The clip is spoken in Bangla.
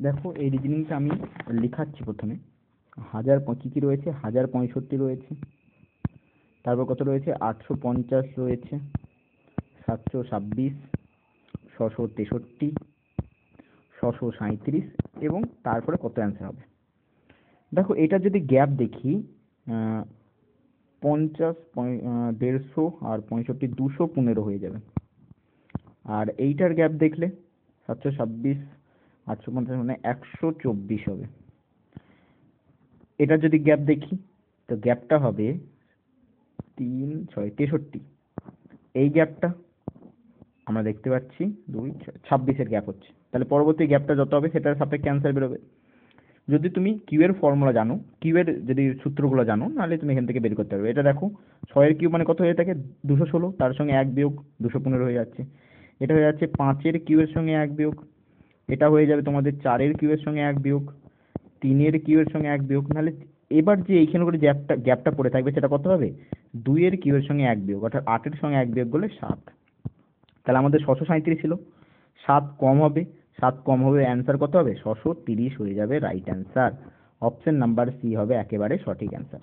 দেখো এই রিজনিংটা আমি লেখাচ্ছি প্রথমে। কী কী রয়েছে? 1065 রয়েছে, তারপর কত রয়েছে? 850 রয়েছে, 726, 663, 637 এবং তারপরে কত অ্যান্সার হবে। দেখো এটা যদি গ্যাপ দেখি, 50, 150 আর 65, 215 হয়ে যাবে। আর এইটার গ্যাপ দেখলে 726, 850 মানে 124 হবে। এটা যদি গ্যাপ দেখি তো গ্যাপটা হবে 3, 6, 63। এই গ্যাপটা আমরা দেখতে পাচ্ছি 2, 26-এর গ্যাপ হচ্ছে। তাহলে পরবর্তী গ্যাপটা যত হবে সেটার সাপেক্ষে অ্যান্সার বেরোবে। যদি তুমি কিউ এর ফর্মুলা জানো, কিউ এর যদি সূত্রগুলো জানো, নাহলে তুমি এখান থেকে বের করতে পারবে। এটা দেখো 6 এর কিউব মানে কত হয়ে থাকে? 216, তার সঙ্গে 1 বিয়োগ 215 হয়ে যাচ্ছে। এটা হয়ে যাচ্ছে 5 এর কিউবের সঙ্গে 1 বিয়োগ, এটা হয়ে যাবে তোমাদের 4 এর কিউবের সঙ্গে 1 বিয়োগ, 3 এর কিউবের সঙ্গে 1 বিয়োগ। নাহলে এবার যে এইখানে করে গ্যাপটা পড়ে থাকবে সেটা কত হবে? 2 এর কিউবের সঙ্গে 1 বিয়োগ, অর্থাৎ 8 এর সঙ্গে 1 বিয়োগ করলে 7। তাহলে আমাদের 637 ছিল, 7 কম হবে, 7 কম হবে, অ্যান্সার কত হবে? 630 হয়ে যাবে right answer. Option number C হবে একেবারে সঠিক অ্যান্সার।